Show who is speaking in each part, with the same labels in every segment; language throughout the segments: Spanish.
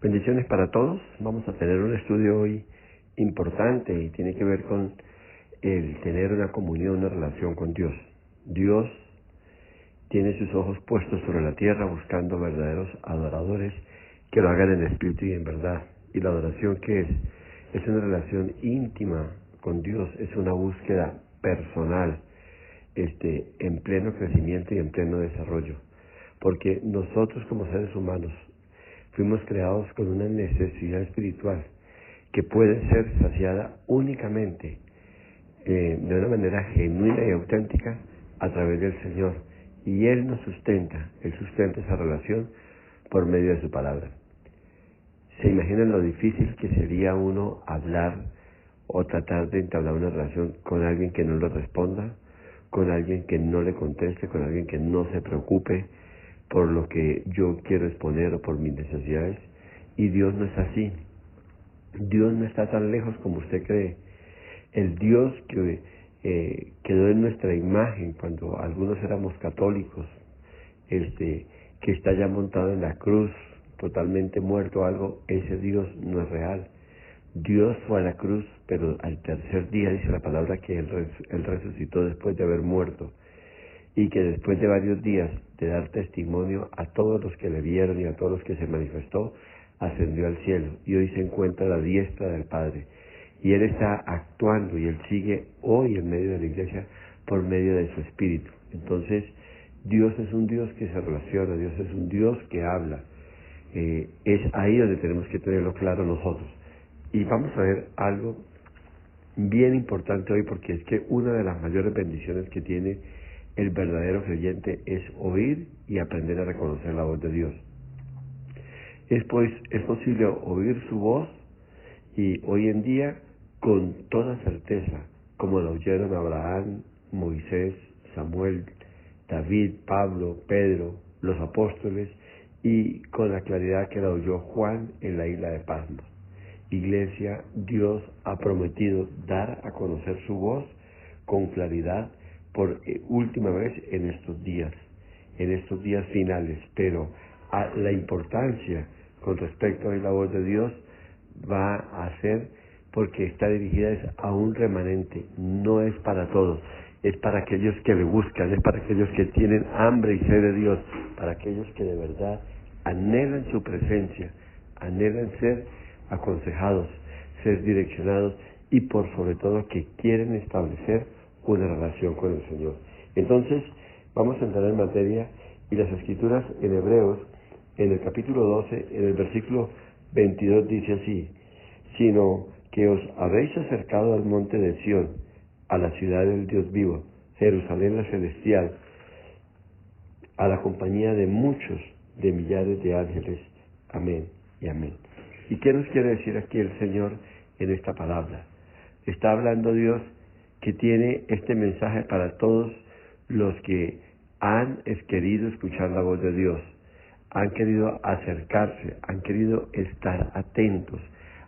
Speaker 1: Bendiciones para todos. Vamos a tener un estudio hoy importante y tiene que ver con el tener una comunión, una relación con Dios. Dios tiene sus ojos puestos sobre la tierra buscando verdaderos adoradores que lo hagan en espíritu y en verdad. ¿Y la adoración qué es? Es una relación íntima con Dios, es una búsqueda personal, en pleno crecimiento y en pleno desarrollo. Porque nosotros como seres humanos fuimos creados con una necesidad espiritual que puede ser saciada únicamente de una manera genuina y auténtica a través del Señor. Y Él nos sustenta, Él sustenta esa relación por medio de su palabra. ¿Se imaginan lo difícil que sería uno hablar o tratar de entablar una relación con alguien que no le responda, con alguien que no le conteste, con alguien que no se preocupe por lo que yo quiero exponer o por mis necesidades? Y Dios no es así. Dios no está tan lejos como usted cree. El Dios que quedó en nuestra imagen cuando algunos éramos católicos, que está ya montado en la cruz, totalmente muerto o algo, ese Dios no es real. Dios fue a la cruz, pero al tercer día dice la palabra que Él resucitó después de haber muerto, y que después de varios días de dar testimonio a todos los que le vieron y a todos los que se manifestó, ascendió al cielo y hoy se encuentra a la diestra del Padre. Y Él está actuando y Él sigue hoy en medio de la iglesia por medio de su Espíritu. Entonces, Dios es un Dios que se relaciona, Dios es un Dios que habla. Es ahí donde tenemos que tenerlo claro nosotros. Y vamos a ver algo bien importante hoy, porque es que una de las mayores bendiciones que tiene el verdadero creyente es oír y aprender a reconocer la voz de Dios. Es posible oír su voz, y hoy en día con toda certeza, como lo oyeron Abraham, Moisés, Samuel, David, Pablo, Pedro, los apóstoles, y con la claridad que la oyó Juan en la isla de Patmos. Iglesia, Dios ha prometido dar a conocer su voz con claridad por última vez en estos días finales, pero la importancia con respecto a la voz de Dios va a ser porque está dirigida a un remanente, no es para todos, es para aquellos que le buscan, es para aquellos que tienen hambre y sed de Dios, para aquellos que de verdad anhelan su presencia, anhelan ser aconsejados, ser direccionados y por sobre todo que quieren establecer una relación con el Señor. Entonces, vamos a entrar en materia, y las Escrituras en Hebreos, en el capítulo 12, en el versículo 22 dice así: sino que os habéis acercado al monte de Sión, a la ciudad del Dios vivo, Jerusalén la celestial, a la compañía de muchos, de millares de ángeles. Amén y amén. ¿Y qué nos quiere decir aquí el Señor en esta palabra? Está hablando Dios que tiene este mensaje para todos los que han querido escuchar la voz de Dios, han querido acercarse, han querido estar atentos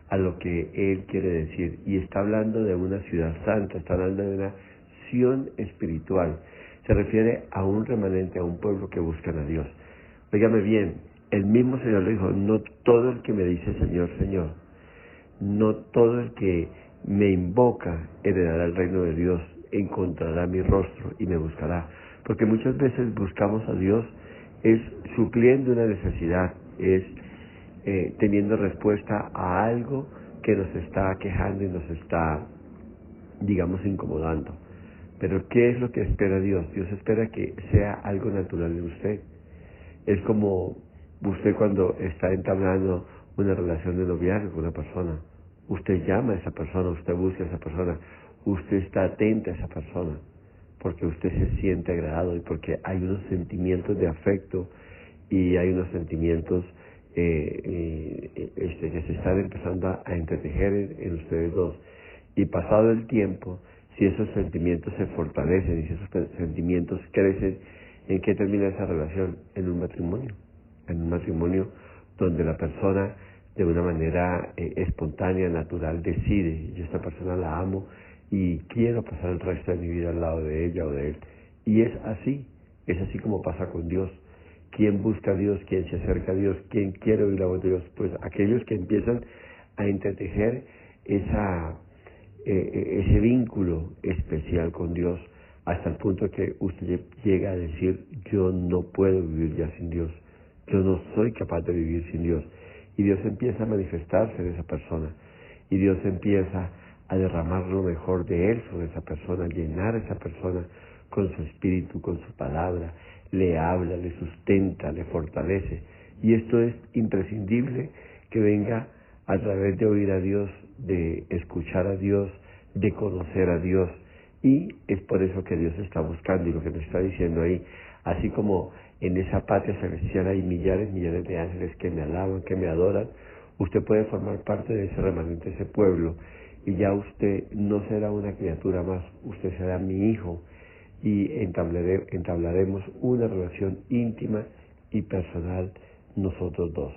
Speaker 1: a lo que Él quiere decir. Y está hablando de una ciudad santa, está hablando de una Sión espiritual. Se refiere a un remanente, a un pueblo que buscan a Dios. Óigame bien, el mismo Señor le dijo: no todo el que me dice Señor, Señor, no todo el que me invoca heredará el reino de Dios, encontrará mi rostro y me buscará. Porque muchas veces buscamos a Dios es supliendo una necesidad, es teniendo respuesta a algo que nos está quejando y nos está, digamos, incomodando. Pero ¿qué es lo que espera Dios? Dios espera que sea algo natural de usted. Es como usted cuando está entablando una relación de noviazgo con una persona. Usted llama a esa persona, usted busca a esa persona, usted está atenta a esa persona, porque usted se siente agradado y porque hay unos sentimientos de afecto y hay unos sentimientos que se están empezando a entretejer en ustedes dos. Y pasado el tiempo, si esos sentimientos se fortalecen y si esos sentimientos crecen, ¿en qué termina esa relación? En un matrimonio. En un matrimonio donde la persona de una manera espontánea, natural, decide: yo a esta persona la amo y quiero pasar el resto de mi vida al lado de ella o de él. Y es así como pasa con Dios. ¿Quién busca a Dios? ¿Quién se acerca a Dios? ¿Quién quiere oír la voz de Dios? Pues aquellos que empiezan a entretejer ese vínculo especial con Dios hasta el punto que usted llega a decir, yo no puedo vivir ya sin Dios, yo no soy capaz de vivir sin Dios. Y Dios empieza a manifestarse en esa persona, y Dios empieza a derramar lo mejor de Él sobre esa persona, llenar a esa persona con su espíritu, con su palabra, le habla, le sustenta, le fortalece. Y esto es imprescindible que venga a través de oír a Dios, de escuchar a Dios, de conocer a Dios. Y es por eso que Dios está buscando, y lo que nos está diciendo ahí, así como en esa patria celestial hay millares de ángeles que me alaban, que me adoran, usted puede formar parte de ese remanente, ese pueblo, y ya usted no será una criatura más, usted será mi hijo, y entablaremos una relación íntima y personal nosotros dos.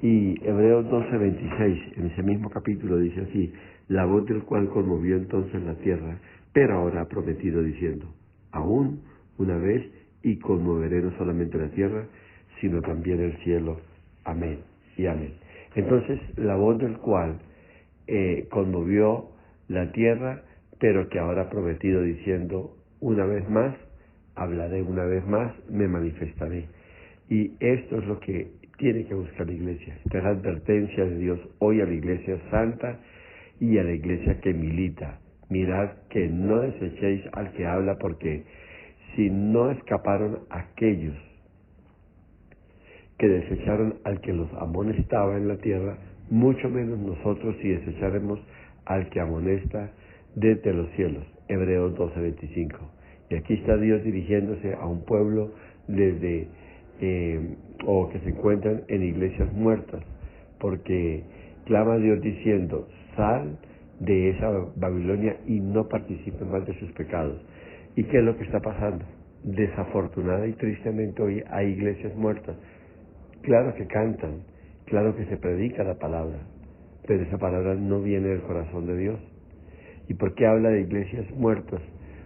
Speaker 1: Y Hebreos 12:26, en ese mismo capítulo, dice así: la voz del cual conmovió entonces la tierra, pero ahora ha prometido diciendo, aún una vez, y conmoveré no solamente la tierra, sino también el cielo. Amén y amén. Entonces, la voz del cual conmovió la tierra, pero que ahora ha prometido diciendo, una vez más, hablaré una vez más, me manifestaré. Y esto es lo que tiene que buscar la iglesia. Esta es la advertencia de Dios hoy a la iglesia santa y a la iglesia que milita. Mirad que no desechéis al que habla, porque si no escaparon aquellos que desecharon al que los amonestaba en la tierra, mucho menos nosotros si desecharemos al que amonesta desde los cielos. Hebreos 12:25. Y aquí está Dios dirigiéndose a un pueblo o que se encuentran en iglesias muertas, porque clama a Dios diciendo, sal de esa Babilonia y no participes más de sus pecados. ¿Y qué es lo que está pasando? Desafortunada y tristemente hoy hay iglesias muertas. Claro que cantan, claro que se predica la palabra, pero esa palabra no viene del corazón de Dios. ¿Y por qué habla de iglesias muertas?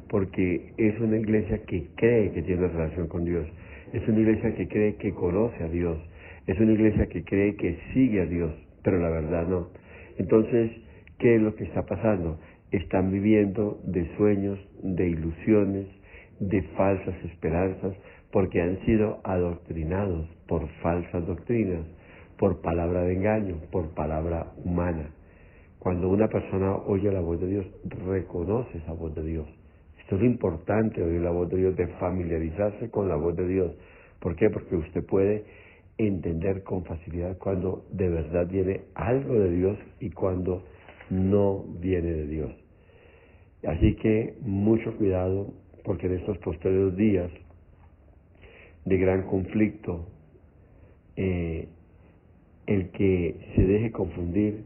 Speaker 1: Porque es una iglesia que cree que tiene una relación con Dios, es una iglesia que cree que conoce a Dios, es una iglesia que cree que sigue a Dios, pero la verdad no. Entonces, ¿qué es lo que está pasando? Están viviendo de sueños, de ilusiones, de falsas esperanzas, porque han sido adoctrinados por falsas doctrinas, por palabra de engaño, por palabra humana. Cuando una persona oye la voz de Dios, reconoce esa voz de Dios. Esto es lo importante, oír la voz de Dios, de familiarizarse con la voz de Dios. ¿Por qué? Porque usted puede entender con facilidad cuando de verdad viene algo de Dios y cuando no viene de Dios. Así que mucho cuidado, porque en estos posteriores días de gran conflicto, el que se deje confundir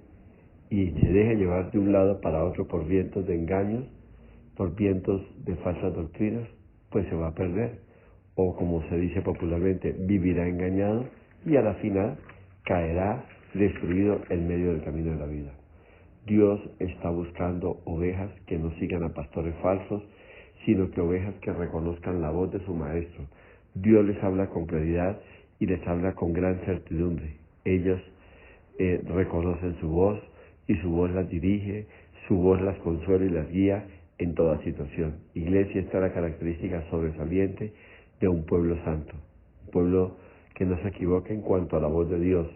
Speaker 1: y se deje llevar de un lado para otro por vientos de engaños, por vientos de falsas doctrinas, pues se va a perder. O como se dice popularmente, vivirá engañado y a la final caerá destruido en medio del camino de la vida. Dios está buscando ovejas que no sigan a pastores falsos, sino que ovejas que reconozcan la voz de su maestro. Dios les habla con claridad y les habla con gran certidumbre. Ellos reconocen su voz y su voz las dirige, su voz las consuela y las guía en toda situación. Iglesia, está la característica sobresaliente de un pueblo santo, un pueblo que no se equivoca en cuanto a la voz de Dios,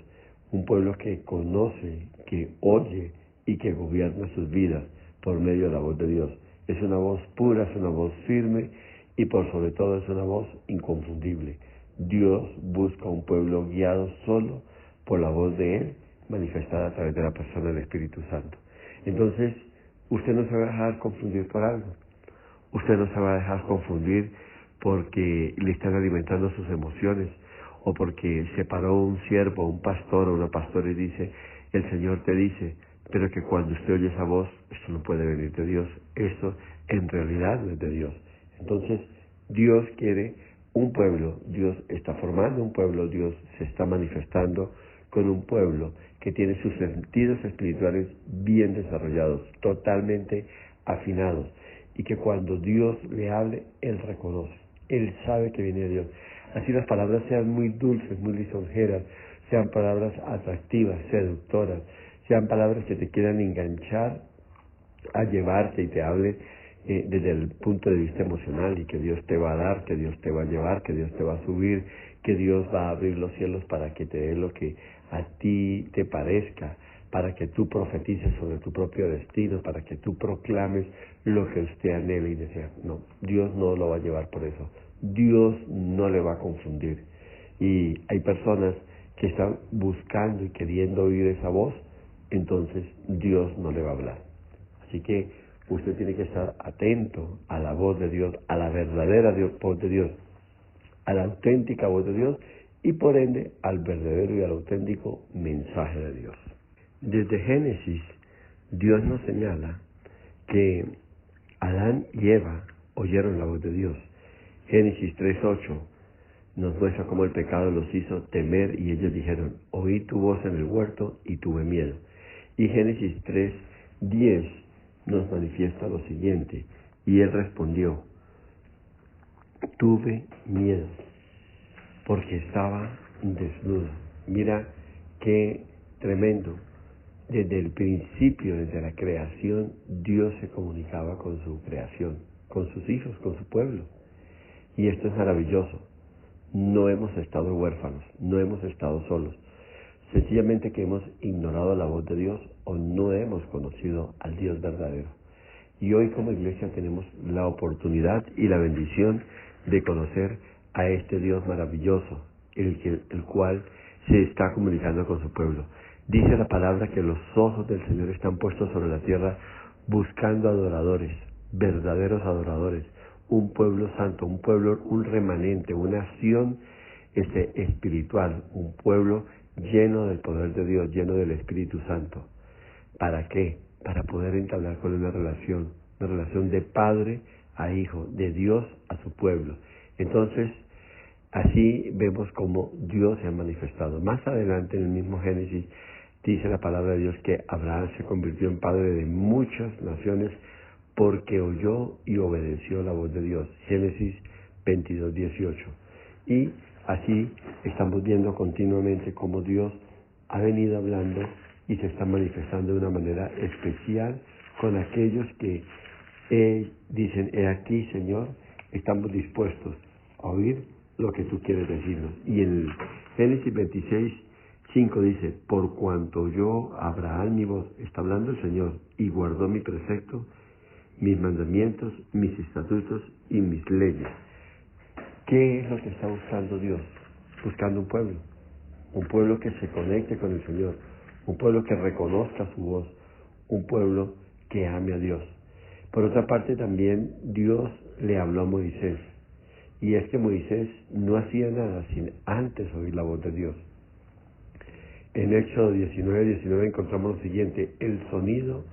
Speaker 1: un pueblo que conoce, que oye y que gobierna sus vidas por medio de la voz de Dios. Es una voz pura, es una voz firme y por sobre todo es una voz inconfundible. Dios busca un pueblo guiado solo por la voz de Él, manifestada a través de la persona del Espíritu Santo. Entonces, usted no se va a dejar confundir por algo. Usted no se va a dejar confundir porque le están alimentando sus emociones, o porque se paró un siervo, un pastor o una pastora y dice, el Señor te dice, pero que cuando usted oye esa voz, esto no puede venir de Dios, esto en realidad no es de Dios. Entonces, Dios quiere un pueblo, Dios está formando un pueblo, Dios se está manifestando con un pueblo que tiene sus sentidos espirituales bien desarrollados, totalmente afinados, y que cuando Dios le hable, Él reconoce, Él sabe que viene de Dios. Así las palabras sean muy dulces, muy lisonjeras, sean palabras atractivas, seductoras, sean palabras que te quieran enganchar a llevarte y te hable desde el punto de vista emocional, y que Dios te va a dar, que Dios te va a llevar, que Dios te va a subir, que Dios va a abrir los cielos para que te dé lo que a ti te parezca, para que tú profetices sobre tu propio destino, para que tú proclames lo que usted anhela y desea. No, Dios no lo va a llevar por eso. Dios no le va a confundir. Y hay personas que están buscando y queriendo oír esa voz, entonces Dios no le va a hablar. Así que usted tiene que estar atento a la voz de Dios, a la verdadera voz de Dios, a la auténtica voz de Dios, y por ende al verdadero y al auténtico mensaje de Dios. Desde Génesis, Dios nos señala que Adán y Eva oyeron la voz de Dios. Génesis 3:8 nos muestra cómo el pecado los hizo temer, y ellos dijeron: oí tu voz en el huerto y tuve miedo. Y Génesis 3:10 nos manifiesta lo siguiente: y él respondió: tuve miedo, porque estaba desnudo. Mira qué tremendo. Desde el principio, desde la creación, Dios se comunicaba con su creación, con sus hijos, con su pueblo. Y esto es maravilloso. No hemos estado huérfanos, no hemos estado solos. Sencillamente que hemos ignorado la voz de Dios o no hemos conocido al Dios verdadero. Y hoy como iglesia tenemos la oportunidad y la bendición de conocer a este Dios maravilloso, el cual se está comunicando con su pueblo. Dice la palabra que los ojos del Señor están puestos sobre la tierra buscando adoradores, verdaderos adoradores, un pueblo santo, un pueblo, un remanente, una acción espiritual, un pueblo lleno del poder de Dios, lleno del Espíritu Santo. ¿Para qué? Para poder entablar con una relación de padre a hijo, de Dios a su pueblo. Entonces, así vemos cómo Dios se ha manifestado. Más adelante, en el mismo Génesis, dice la palabra de Dios que Abraham se convirtió en padre de muchas naciones porque oyó y obedeció la voz de Dios. Génesis 22:18. Y así estamos viendo continuamente cómo Dios ha venido hablando y se está manifestando de una manera especial con aquellos que dicen: he aquí, Señor, estamos dispuestos a oír lo que tú quieres decirnos. Y en Génesis 26:5 dice: por cuanto oyó Abraham mi voz, está hablando el Señor, y guardó mi precepto, mis mandamientos, mis estatutos y mis leyes. ¿Qué es lo que está buscando Dios? Buscando un pueblo que se conecte con el Señor, un pueblo que reconozca su voz, un pueblo que ame a Dios. Por otra parte, también Dios le habló a Moisés, y es que Moisés no hacía nada sin antes oír la voz de Dios. En Éxodo 19:19 encontramos lo siguiente: el sonido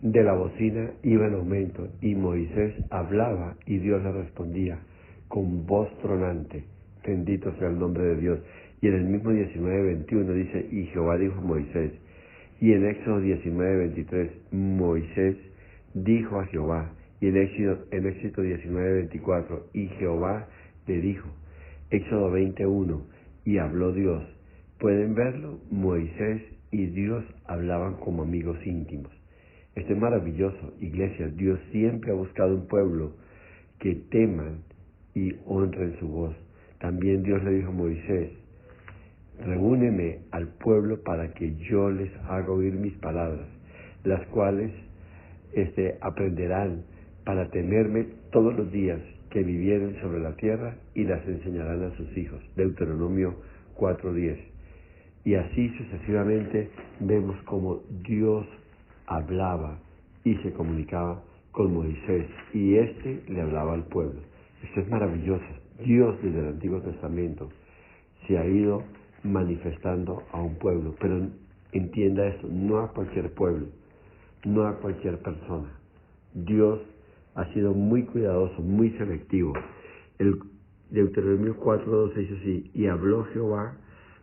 Speaker 1: de la bocina iba en aumento, y Moisés hablaba y Dios le respondía con voz tronante: bendito sea el nombre de Dios. Y en el mismo 19:21 dice: y Jehová dijo a Moisés. Y en Éxodo 19:23 Moisés dijo a Jehová. Y en Éxodo 19:24 y Jehová le dijo. Éxodo 20:1 y habló Dios. ¿Pueden verlo? Moisés y Dios hablaban como amigos íntimos. Esto es maravilloso, iglesia. Dios siempre ha buscado un pueblo que teman y honren su voz. También Dios le dijo a Moisés: reúneme al pueblo para que yo les haga oír mis palabras, las cuales aprenderán para temerme todos los días que vivieren sobre la tierra, y las enseñarán a sus hijos. Deuteronomio 4:10. Y así sucesivamente vemos como Dios hablaba y se comunicaba con Moisés, y le hablaba al pueblo. Esto es maravilloso. Dios desde el Antiguo Testamento se ha ido manifestando a un pueblo, pero entienda esto: no a cualquier pueblo, no a cualquier persona. Dios ha sido muy cuidadoso, muy selectivo. El Deuteronomio 4:12 dice así: y habló Jehová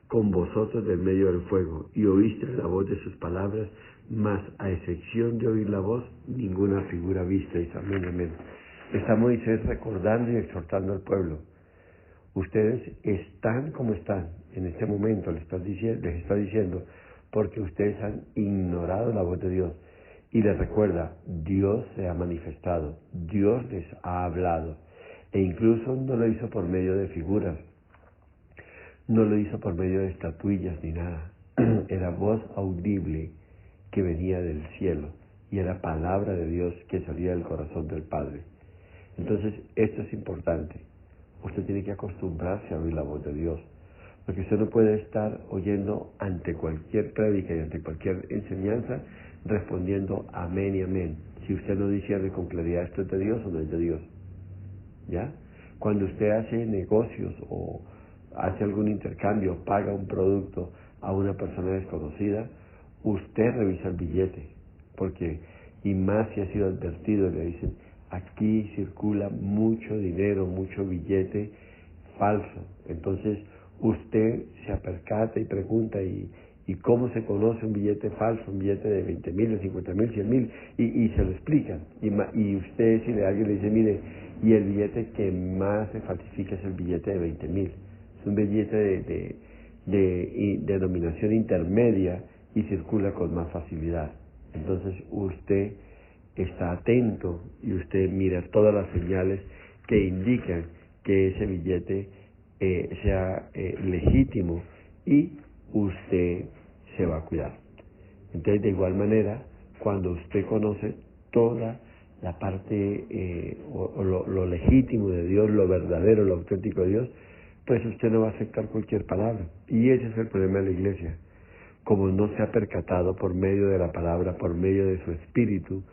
Speaker 1: con vosotros del medio del fuego, y oíste la voz de sus palabras, mas a excepción de oír la voz, ninguna figura visteis. Amén, amén. Está Moisés recordando y exhortando al pueblo. Ustedes están como están en este momento, les está diciendo, porque ustedes han ignorado la voz de Dios. Y les recuerda, Dios se ha manifestado, Dios les ha hablado. E incluso no lo hizo por medio de figuras, no lo hizo por medio de estatuillas ni nada. Era voz audible que venía del cielo y era palabra de Dios que salía del corazón del Padre. Entonces, esto es importante. Usted tiene que acostumbrarse a oír la voz de Dios, porque usted no puede estar oyendo ante cualquier prédica y ante cualquier enseñanza respondiendo amén y amén, si usted no discierne con claridad esto es de Dios o no es de Dios. ¿Ya? Cuando usted hace negocios o hace algún intercambio, paga un producto a una persona desconocida, usted revisa el billete, porque, y más si ha sido advertido, le dicen, aquí circula mucho dinero, mucho billete falso. Entonces, usted se apercata y pregunta, ¿y cómo se conoce un billete falso, un billete de 20.000, de 50.000, 100.000? Y se lo explican. Y usted, si alguien le dice, mire, y el billete que más se falsifica es el billete de 20.000. Es un billete de denominación intermedia y circula con más facilidad. Entonces usted está atento y usted mira todas las señales que indican que ese billete sea legítimo y usted se va a cuidar. Entonces, de igual manera, cuando usted conoce toda la parte lo legítimo de Dios, lo verdadero, lo auténtico de Dios, pues usted no va a aceptar cualquier palabra. Y ese es el problema de la iglesia. Como no se ha percatado por medio de la palabra, por medio de su espíritu,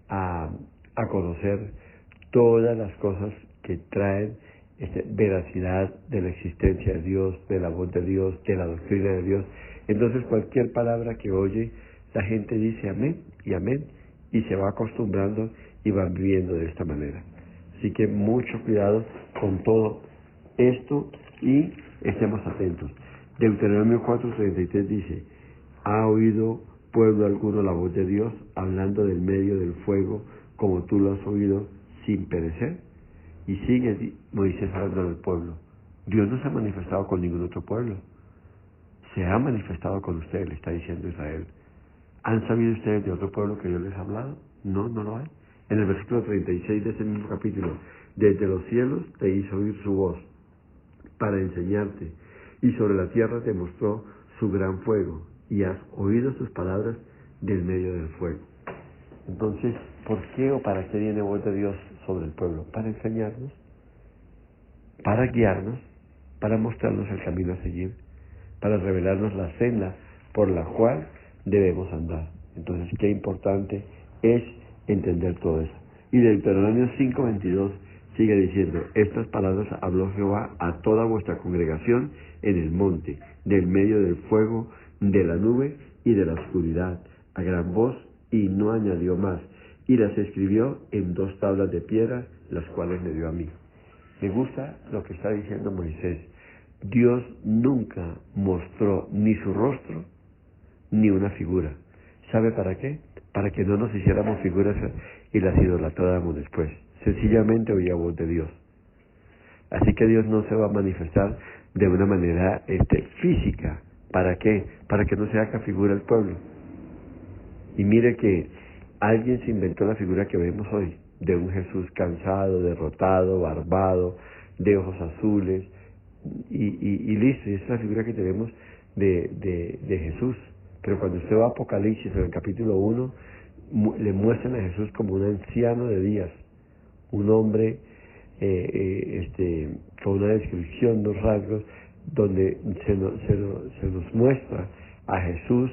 Speaker 1: a conocer todas las cosas que traen veracidad de la existencia de Dios, de la voz de Dios, de la doctrina de Dios. Entonces cualquier palabra que oye, la gente dice amén y se va acostumbrando y van viviendo de esta manera. Así que mucho cuidado con todo esto y estemos atentos. Deuteronomio 4:33 dice, ¿ha oído pueblo alguno la voz de Dios hablando del medio del fuego como tú lo has oído sin perecer? Y sigue Moisés hablando del pueblo. Dios no se ha manifestado con ningún otro pueblo. Se ha manifestado con ustedes, le está diciendo Israel. ¿Han sabido ustedes de otro pueblo que Dios les ha hablado? No, no lo hay. En el versículo 36 de ese mismo capítulo, desde los cielos te hizo oír su voz para enseñarte, y sobre la tierra te mostró su gran fuego, y has oído sus palabras del medio del fuego. Entonces, ¿por qué o para qué viene voz de Dios sobre el pueblo? Para enseñarnos, para guiarnos, para mostrarnos el camino a seguir, para revelarnos la senda por la cual debemos andar. Entonces, qué importante es entender todo eso. Y Deuteronomio 5:22 sigue diciendo, estas palabras habló Jehová a toda vuestra congregación en el monte, del medio del fuego, de la nube y de la oscuridad, a gran voz, y no añadió más, y las escribió en 2 tablas de piedra, las cuales me dio a mí. Me gusta lo que está diciendo Moisés. Dios nunca mostró ni su rostro ni una figura. ¿Sabe para qué? Para que no nos hiciéramos figuras y las idolatráramos después. Sencillamente oía voz de Dios. Así que Dios no se va a manifestar de una manera física. ¿Para qué? Para que no se haga figura el pueblo. Y mire que alguien se inventó la figura que vemos hoy, de un Jesús cansado, derrotado, barbado, de ojos azules, y listo, y esa es la figura que tenemos de Jesús. Pero cuando usted va a Apocalipsis, en el capítulo 1, le muestran a Jesús como un anciano de días, un hombre con una descripción, unos rasgos, donde se nos muestra a Jesús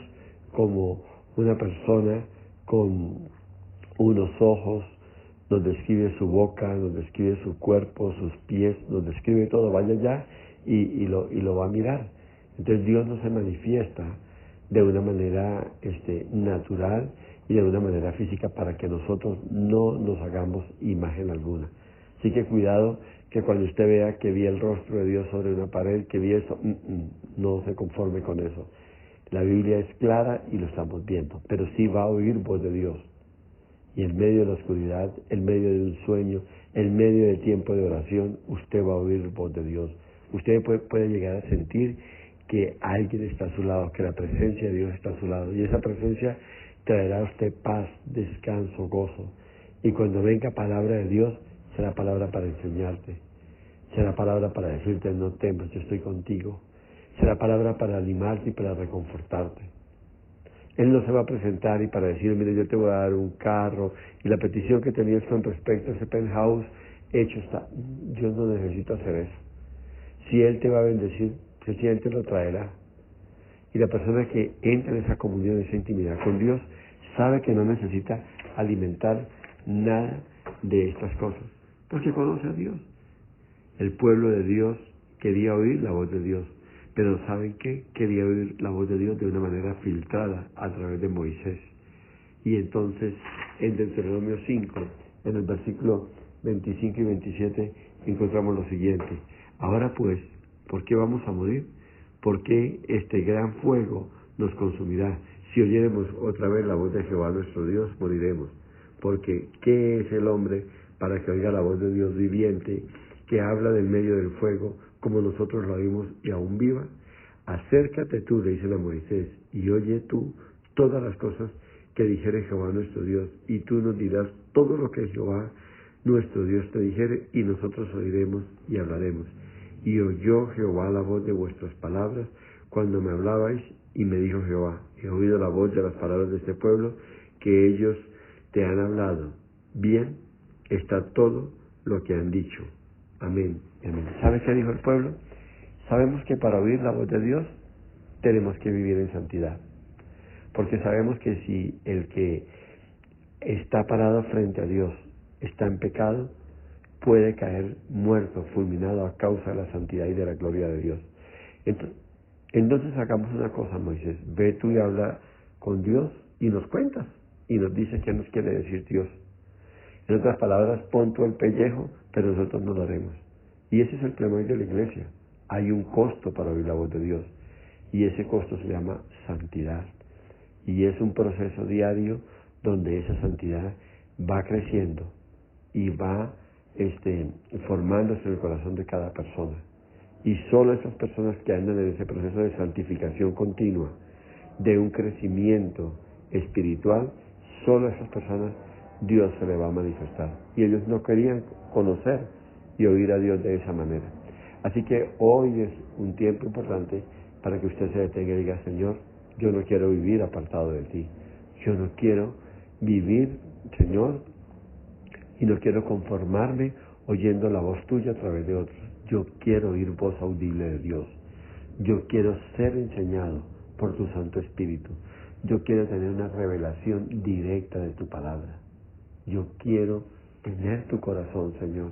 Speaker 1: como una persona con unos ojos, nos describe su boca, nos describe su cuerpo, sus pies, nos describe todo, vaya allá y lo va a mirar. Entonces Dios no se manifiesta de una manera natural y de una manera física para que nosotros no nos hagamos imagen alguna. Así que cuidado que cuando usted vea que vi el rostro de Dios sobre una pared, que vi eso, no se conforme con eso. La Biblia es clara y lo estamos viendo, pero sí va a oír voz de Dios. Y en medio de la oscuridad, en medio de un sueño, en medio del tiempo de oración, usted va a oír voz de Dios, Usted puede llegar a sentir que alguien está a su lado, que la presencia de Dios está a su lado. Y esa presencia traerá a usted paz, descanso, gozo. Y cuando venga palabra de Dios, será palabra para enseñarte. Será palabra para decirte, no temas, yo estoy contigo. Será palabra para animarte y para reconfortarte. Él no se va a presentar y para decir, mire, yo te voy a dar un carro y la petición que tenías con respecto a ese penthouse, hecho está. Yo no necesito hacer eso. Si Él te va a bendecir, sencillamente lo traerá. Y la persona que entra en esa comunión, en esa intimidad con Dios, sabe que no necesita alimentar nada de estas cosas, porque conoce a Dios. El pueblo de Dios quería oír la voz de Dios, pero ¿saben qué? Quería oír la voz de Dios de una manera filtrada a través de Moisés. Y entonces, en Deuteronomio 5, en el versículo 25 y 27, encontramos lo siguiente. Ahora pues, ¿por qué vamos a morir? ¿Por qué este gran fuego nos consumirá? Si oyéremos otra vez la voz de Jehová nuestro Dios, moriremos. Porque, ¿qué es el hombre para que oiga la voz de Dios viviente, que habla del medio del fuego, como nosotros lo oímos y aún viva? Acércate tú, le dice a Moisés, y oye tú todas las cosas que dijere Jehová nuestro Dios, y tú nos dirás todo lo que Jehová nuestro Dios te dijere, y nosotros oiremos y hablaremos. Y oyó Jehová la voz de vuestras palabras cuando me hablabais, y me dijo Jehová, he oído la voz de las palabras de este pueblo, que ellos te han hablado. Bien está todo lo que han dicho. Amén. Amén. ¿Sabes qué dijo el pueblo? Sabemos que para oír la voz de Dios tenemos que vivir en santidad. Porque sabemos que si el que está parado frente a Dios está en pecado, puede caer muerto, fulminado a causa de la santidad y de la gloria de Dios. Entonces hagamos una cosa, Moisés. Ve tú y habla con Dios y nos cuentas. Y nos dice qué nos quiere decir Dios. En otras palabras, pon tú el pellejo, pero nosotros no lo haremos. Y ese es el clamor de la iglesia. Hay un costo para oír la voz de Dios. Y ese costo se llama santidad. Y es un proceso diario donde esa santidad va creciendo y va formándose en el corazón de cada persona. Y solo esas personas que andan en ese proceso de santificación continua, de un crecimiento espiritual, solo a esas personas Dios se le va a manifestar. Y ellos no querían conocer y oír a Dios de esa manera. Así que hoy es un tiempo importante para que usted se detenga y diga, Señor, yo no quiero vivir apartado de ti. Yo no quiero vivir, Señor, y no quiero conformarme oyendo la voz tuya a través de otros. Yo quiero oír voz audible de Dios. Yo quiero ser enseñado por tu Santo Espíritu. Yo quiero tener una revelación directa de tu palabra. Yo quiero tener tu corazón, Señor.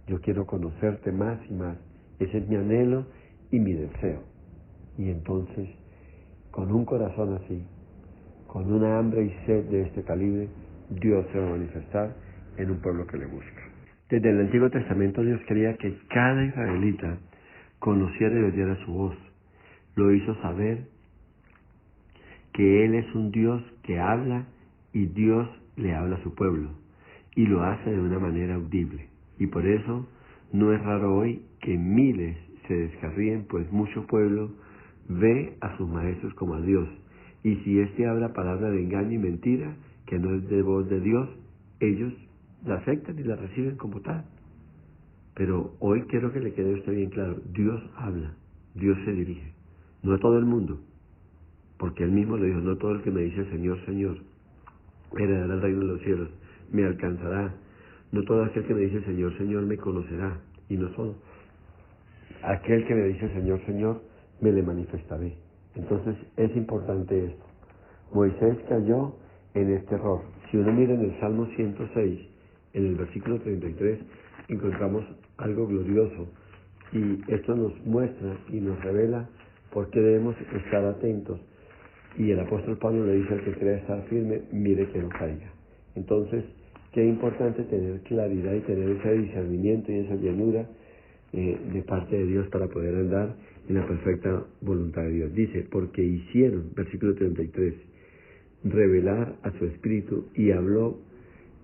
Speaker 1: Yo quiero conocerte más y más. Ese es mi anhelo y mi deseo. Y entonces, con un corazón así, con una hambre y sed de este calibre, Dios se va a manifestar en un pueblo que le busca. Desde el Antiguo Testamento Dios quería que cada israelita conociera y oyera su voz. Lo hizo saber que Él es un Dios que habla y Dios le habla a su pueblo. Y lo hace de una manera audible. Y por eso no es raro hoy que miles se descarríen, pues mucho pueblo ve a sus maestros como a Dios. Y si éste habla palabra de engaño y mentira, que no es de voz de Dios, ellos la aceptan y la reciben como tal. Pero hoy quiero que le quede a usted bien claro, Dios habla, Dios se dirige, no a todo el mundo, porque Él mismo le dijo, no todo el que me dice Señor, Señor, heredará el reino de los cielos, me alcanzará, no todo aquel que me dice Señor, Señor, me conocerá, y no solo aquel que me dice Señor, Señor, me le manifestaré. Entonces es importante esto. Moisés cayó en este error. Si uno mira en el Salmo 106, en el versículo 33, encontramos algo glorioso. Y esto nos muestra y nos revela por qué debemos estar atentos. Y el apóstol Pablo le dice al que crea estar firme, mire que no caiga. Entonces, qué importante tener claridad y tener ese discernimiento y esa llanura de parte de Dios para poder andar en la perfecta voluntad de Dios. Dice, porque hicieron, versículo 33, revelar a su espíritu y habló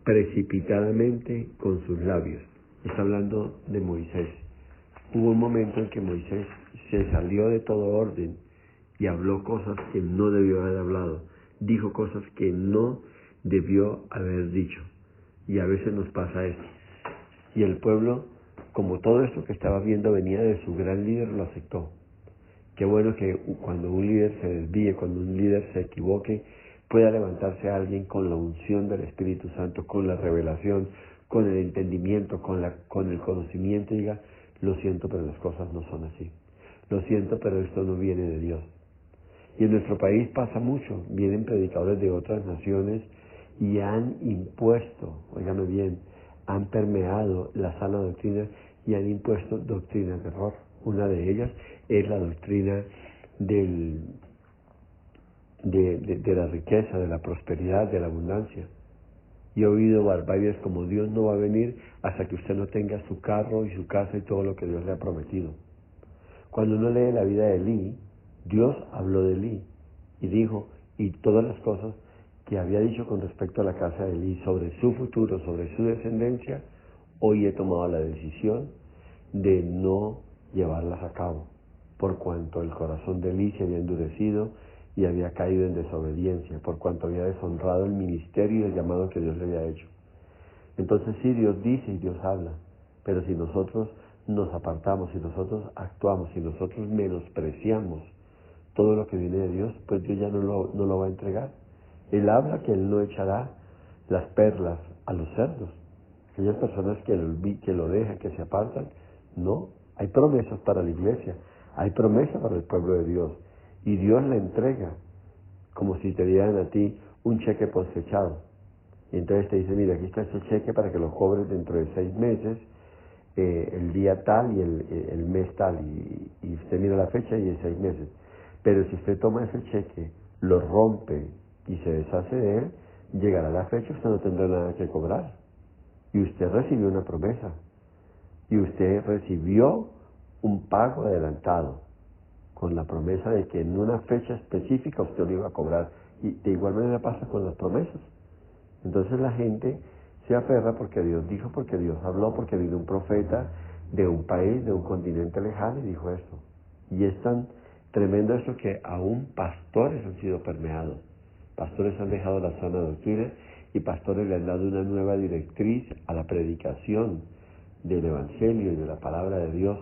Speaker 1: precipitadamente con sus labios. Está hablando de Moisés. hubo un momento en que Moisés se salió de todo orden y habló cosas que no debió haber hablado, dijo cosas que no debió haber dicho. Y a veces nos pasa esto. Y el pueblo, como todo esto que estaba viendo venía de su gran líder, lo aceptó. Qué bueno que cuando un líder se desvíe, cuando un líder se equivoque, pueda levantarse a alguien con la unción del Espíritu Santo, con la revelación, con el entendimiento, con el conocimiento, y diga, lo siento, pero las cosas no son así. Lo siento, pero esto no viene de Dios. Y en nuestro país pasa mucho, vienen predicadores de otras naciones y han impuesto, óigame bien, han permeado la sana doctrina y han impuesto doctrinas de error. Una de ellas es la doctrina de la riqueza, de la prosperidad, de la abundancia. Y he oído barbaridades como Dios no va a venir hasta que usted no tenga su carro y su casa y todo lo que Dios le ha prometido. Cuando uno lee la vida de Elí, Dios habló de Elí y dijo, y todas las cosas que había dicho con respecto a la casa de Elí, sobre su futuro, sobre su descendencia, hoy he tomado la decisión de no llevarlas a cabo, por cuanto el corazón de Elí se había endurecido y había caído en desobediencia, por cuanto había deshonrado el ministerio y el llamado que Dios le había hecho. Entonces sí, Dios dice y Dios habla, pero si nosotros nos apartamos, si nosotros actuamos, si nosotros menospreciamos todo lo que viene de Dios, pues Dios ya no lo va a entregar. Él habla que Él no echará las perlas a los cerdos. Aquellas personas que lo dejan, que se apartan, no. Hay promesas para la iglesia, hay promesas para el pueblo de Dios. Y Dios le entrega, como si te dieran a ti un cheque cosechado. Y entonces te dice, mira, aquí está ese cheque para que lo cobres dentro de 6 meses, el día tal y el mes tal, y usted mira la fecha y en 6 meses. Pero si usted toma ese cheque, lo rompe y se deshace de él, llegará la fecha, usted no tendrá nada que cobrar. Y usted recibió una promesa, y usted recibió un pago adelantado, con la promesa de que en una fecha específica usted lo iba a cobrar. Y de igual manera pasa con las promesas. Entonces la gente se aferra porque Dios dijo, porque Dios habló, porque vino un profeta de un país, de un continente lejano y dijo esto. Y es tan tremendo esto que aún pastores han sido permeados. Pastores han dejado la sana doctrina y pastores le han dado una nueva directriz a la predicación del Evangelio y de la palabra de Dios,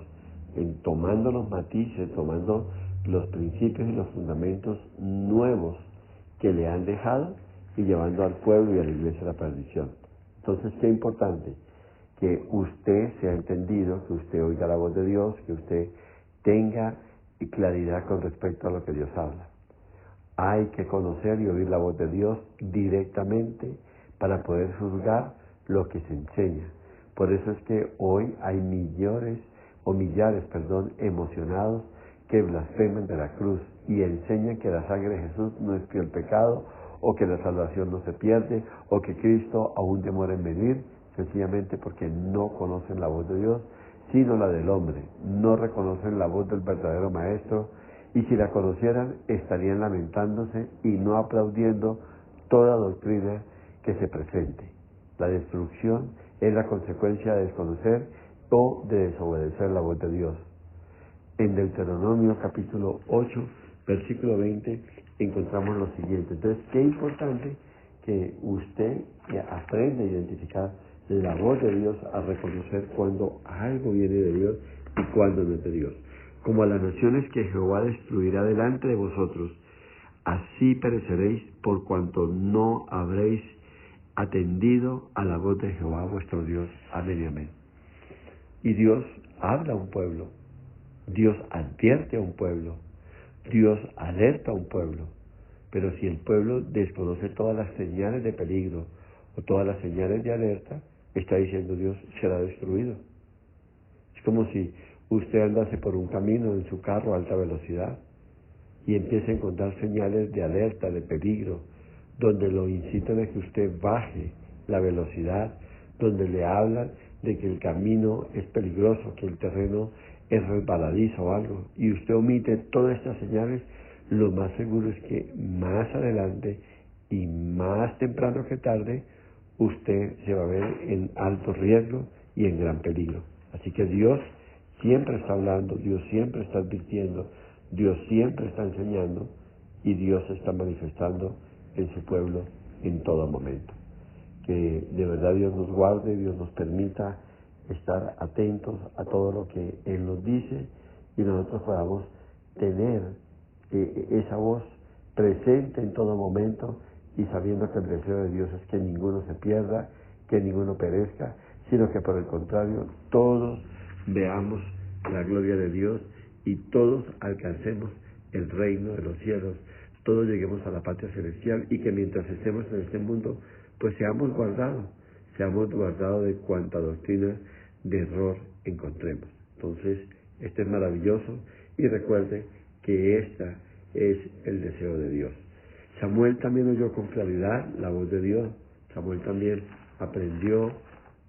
Speaker 1: tomando los matices, tomando los principios y los fundamentos nuevos que le han dejado y llevando al pueblo y a la iglesia a la perdición. Entonces, qué importante que usted sea entendido, que usted oiga la voz de Dios, que usted tenga claridad con respecto a lo que Dios habla. Hay que conocer y oír la voz de Dios directamente para poder juzgar lo que se enseña. Por eso es que hoy hay millares, emocionados que blasfeman de la cruz y enseñan que la sangre de Jesús no expió el pecado, o que la salvación no se pierde, o que Cristo aún demora en venir, sencillamente porque no conocen la voz de Dios, sino la del hombre. No reconocen la voz del verdadero Maestro, y si la conocieran estarían lamentándose y no aplaudiendo toda doctrina que se presente. La destrucción es la consecuencia de desconocer o de desobedecer la voz de Dios. En Deuteronomio capítulo 8, versículo 20, encontramos lo siguiente. Entonces, qué importante que usted aprenda a identificar la voz de Dios, a reconocer cuando algo viene de Dios y cuando no es de Dios. Como a las naciones que Jehová destruirá delante de vosotros, así pereceréis por cuanto no habréis atendido a la voz de Jehová vuestro Dios. Amén y amén. Y Dios habla a un pueblo, Dios advierte a un pueblo, Dios alerta a un pueblo, pero si el pueblo desconoce todas las señales de peligro o todas las señales de alerta, está diciendo Dios, será destruido. Es como si usted andase por un camino en su carro a alta velocidad y empiece a encontrar señales de alerta, de peligro, donde lo incitan a que usted baje la velocidad, donde le hablan de que el camino es peligroso, que el terreno es resbaladizo o algo, y usted omite todas estas señales, lo más seguro es que más adelante y más temprano que tarde, usted se va a ver en alto riesgo y en gran peligro. Así que Dios siempre está hablando, Dios siempre está advirtiendo, Dios siempre está enseñando y Dios se está manifestando en su pueblo en todo momento. Que de verdad Dios nos guarde, Dios nos permita estar atentos a todo lo que Él nos dice y nosotros podamos tener esa voz presente en todo momento y sabiendo que el deseo de Dios es que ninguno se pierda, que ninguno perezca, sino que por el contrario todos veamos la gloria de Dios y todos alcancemos el reino de los cielos, todos lleguemos a la patria celestial y que mientras estemos en este mundo pues seamos guardados de cuanta doctrina de error encontremos. Entonces, este es maravilloso y recuerde que esta es el deseo de Dios. Samuel también oyó con claridad la voz de Dios. Samuel también aprendió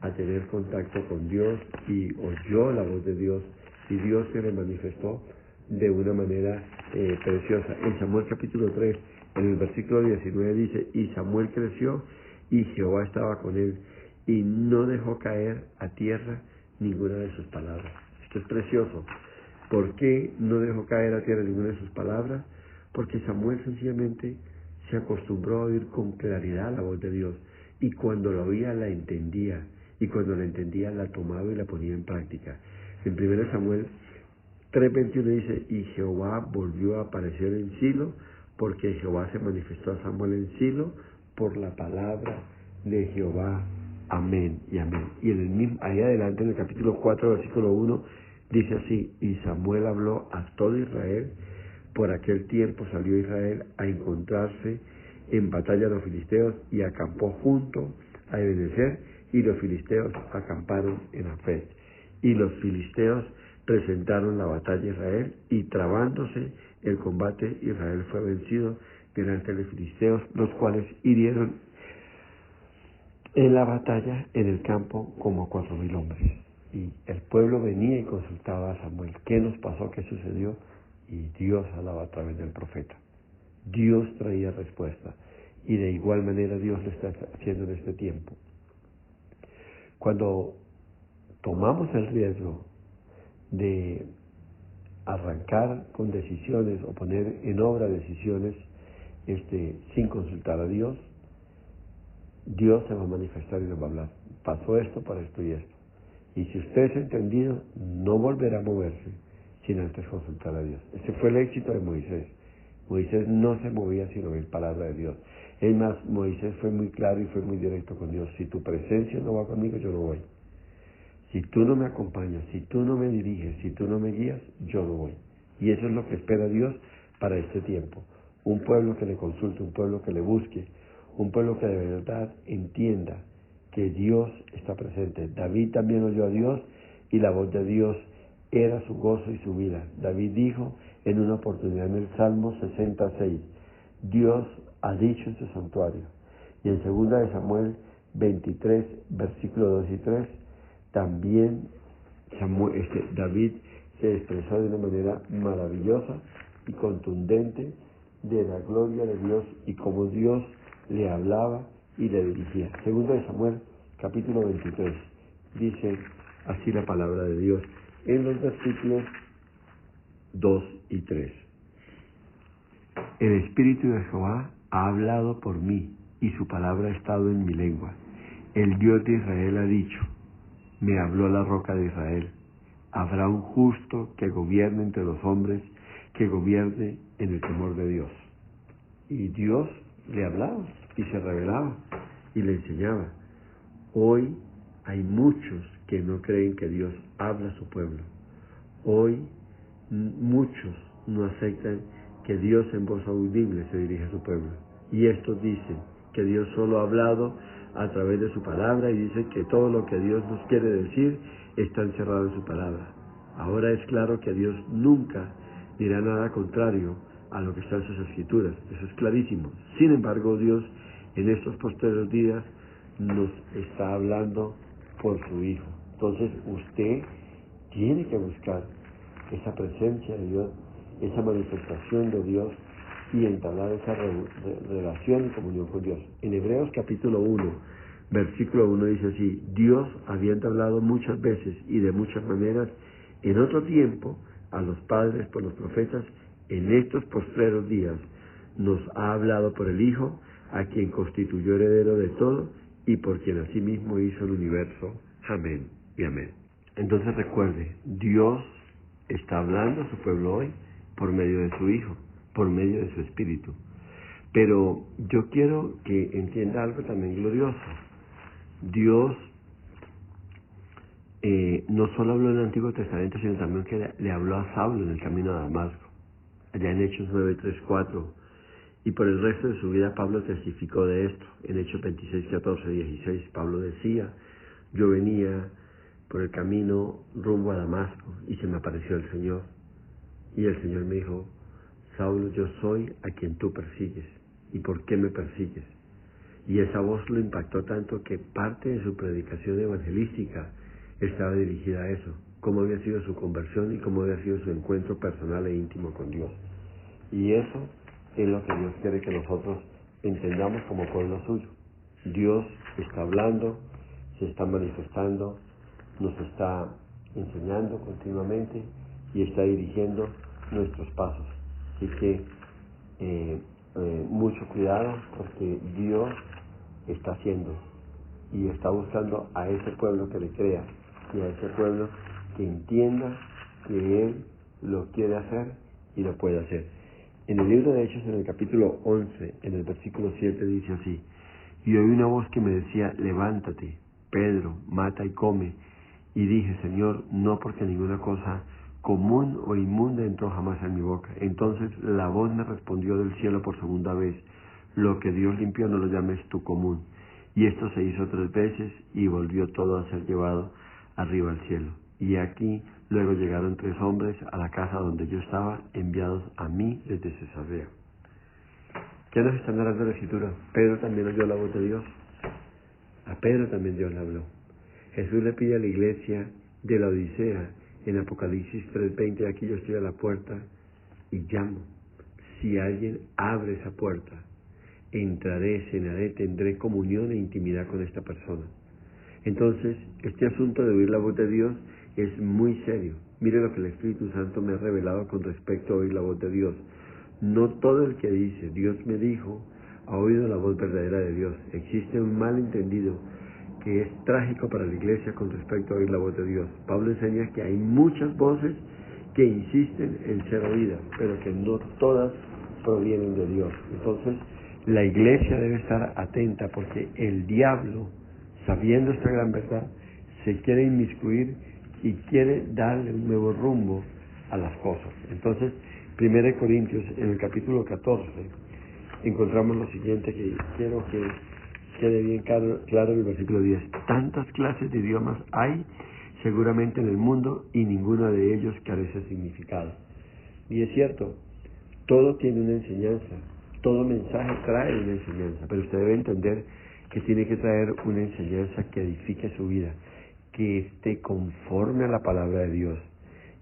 Speaker 1: a tener contacto con Dios y oyó la voz de Dios y Dios se le manifestó de una manera preciosa. En Samuel capítulo 3, en el versículo 19 dice, y Samuel creció y Jehová estaba con él y no dejó caer a tierra ninguna de sus palabras. Esto es precioso. ¿Por qué no dejó caer a tierra ninguna de sus palabras? Porque Samuel sencillamente se acostumbró a oír con claridad la voz de Dios y cuando la oía la entendía y cuando la entendía la tomaba y la ponía en práctica. En 1 Samuel 3:21 dice, y Jehová volvió a aparecer en Silo, porque Jehová se manifestó a Samuel en Silo por la palabra de Jehová. Amén y amén. Y en el mismo, ahí adelante en el capítulo 4, versículo 1, dice así, y Samuel habló a todo Israel, por aquel tiempo salió Israel a encontrarse en batalla a los filisteos y acampó junto a Ebenezer, y los filisteos acamparon en Afec. Y los filisteos presentaron la batalla a Israel, y trabándose el combate, Israel fue vencido delante de los filisteos, los cuales hirieron en la batalla en el campo como 4,000 hombres. Y el pueblo venía y consultaba a Samuel, ¿qué nos pasó? ¿Qué sucedió? Y Dios hablaba a través del profeta. Dios traía respuesta. Y de igual manera Dios lo está haciendo en este tiempo. Cuando tomamos el riesgo de arrancar con decisiones o poner en obra decisiones sin consultar a Dios, Dios se va a manifestar y nos va a hablar. Pasó esto para esto y esto. Y si usted es entendido, no volverá a moverse sin antes consultar a Dios. Ese fue el éxito de Moisés. Moisés no se movía sin oír palabra de Dios. Es más, Moisés fue muy claro y fue muy directo con Dios. Si tu presencia no va conmigo, yo no voy. Si tú no me acompañas, si tú no me diriges, si tú no me guías, yo no voy. Y eso es lo que espera Dios para este tiempo. Un pueblo que le consulte, un pueblo que le busque, un pueblo que de verdad entienda que Dios está presente. David también oyó a Dios y la voz de Dios era su gozo y su vida. David dijo en una oportunidad en el Salmo 66, Dios ha dicho en su santuario. Y en 2 de Samuel 23, versículos 2 y 3, también David se expresó de una manera maravillosa y contundente de la gloria de Dios y cómo Dios le hablaba y le dirigía. 2 de Samuel, capítulo 23, dice así la palabra de Dios en los versículos 2 y 3. El Espíritu de Jehová ha hablado por mí y su palabra ha estado en mi lengua. El Dios de Israel ha dicho, me habló la roca de Israel. Habrá un justo que gobierne entre los hombres, que gobierne en el temor de Dios. Y Dios le hablaba y se revelaba y le enseñaba. Hoy hay muchos que no creen que Dios habla a su pueblo. Hoy muchos no aceptan que Dios en voz audible se dirige a su pueblo. Y estos dicen que Dios solo ha hablado a través de su palabra y dicen que todo lo que Dios nos quiere decir está encerrado en su palabra. Ahora es claro que Dios nunca dirá nada contrario a lo que está en sus escrituras. Eso es clarísimo. Sin embargo, Dios en estos posteriores días nos está hablando por su Hijo. Entonces usted tiene que buscar esa presencia de Dios, esa manifestación de Dios y entablar esa relación y comunión con Dios. En Hebreos capítulo 1, versículo 1 dice así, Dios, habiendo hablado muchas veces y de muchas maneras en otro tiempo a los padres por los profetas, en estos postreros días nos ha hablado por el Hijo, a quien constituyó heredero de todo y por quien asimismo hizo el universo. Amén y amén. Entonces recuerde, Dios está hablando a su pueblo hoy por medio de su Hijo, por medio de su Espíritu. Pero yo quiero que entienda algo también glorioso. Dios no solo habló en el Antiguo Testamento, sino también que le habló a Saulo en el camino a Damasco, allá en Hechos 9, 3, 4. Y por el resto de su vida Pablo testificó de esto. En Hechos 26, 14, 16, Pablo decía, yo venía por el camino rumbo a Damasco y se me apareció el Señor. Y el Señor me dijo, Saulo, yo soy a quien tú persigues. ¿Y por qué me persigues? Y esa voz lo impactó tanto que parte de su predicación evangelística estaba dirigida a eso, cómo había sido su conversión y cómo había sido su encuentro personal e íntimo con Dios. Y eso es lo que Dios quiere que nosotros entendamos como pueblo suyo. Dios está hablando, se está manifestando, nos está enseñando continuamente y está dirigiendo nuestros pasos. Así que mucho cuidado, porque Dios está haciendo y está buscando a ese pueblo que le crea y a ese pueblo que entienda que Él lo quiere hacer y lo puede hacer. En el libro de Hechos, en el capítulo 11, en el versículo 7, dice así, y oí una voz que me decía, levántate, Pedro, mata y come. Y dije, Señor, no, porque ninguna cosa común o inmunda entró jamás en mi boca. Entonces la voz me respondió del cielo por segunda vez, lo que Dios limpió no lo llames tú común. Y esto se hizo 3 veces y volvió todo a ser llevado arriba al cielo. Y aquí luego llegaron 3 hombres a la casa donde yo estaba, enviados a mí desde Cesarea. ¿Qué nos está narrando la Escritura? Pedro también oyó la voz de Dios. A Pedro también Dios le habló. Jesús le pide a la iglesia de la Odisea en Apocalipsis 3:20, aquí yo estoy a la puerta y llamo. Si alguien abre esa puerta, entraré, cenaré, tendré comunión e intimidad con esta persona. Entonces, este asunto de oír la voz de Dios es muy serio. Mire lo que el Espíritu Santo me ha revelado con respecto a oír la voz de Dios. No todo el que dice, Dios me dijo, ha oído la voz verdadera de Dios. Existe un malentendido que es trágico para la iglesia con respecto a oír la voz de Dios. Pablo enseña que hay muchas voces que insisten en ser oídas, pero que no todas provienen de Dios. Entonces, la iglesia debe estar atenta, porque el diablo, sabiendo esta gran verdad, se quiere inmiscuir y quiere darle un nuevo rumbo a las cosas. Entonces, 1 Corintios, en el capítulo 14, encontramos lo siguiente que quiero que quede bien claro en el versículo 10. Tantas clases de idiomas hay seguramente en el mundo y ninguno de ellos carece de significado. Y es cierto, todo tiene una enseñanza, todo mensaje trae una enseñanza, pero usted debe entender que tiene que traer una enseñanza que edifique su vida, que esté conforme a la palabra de Dios,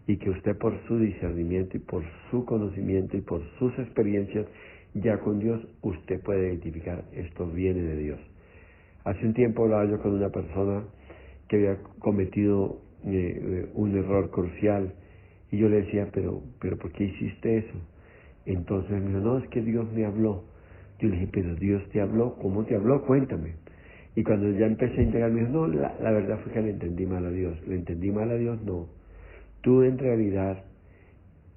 Speaker 1: y que usted por su discernimiento y por su conocimiento y por sus experiencias ya con Dios, usted puede identificar esto viene de Dios. Hace un tiempo hablaba yo con una persona que había cometido un error crucial, y yo le decía, pero ¿por qué hiciste eso? Entonces me dijo, no, es que Dios me habló. Yo le dije, pero Dios te habló, ¿cómo te habló? Cuéntame. Y cuando ya empecé a indagar, me dijo, no, la verdad fue que le entendí mal a Dios. ¿Le entendí mal a Dios? No. Tú en realidad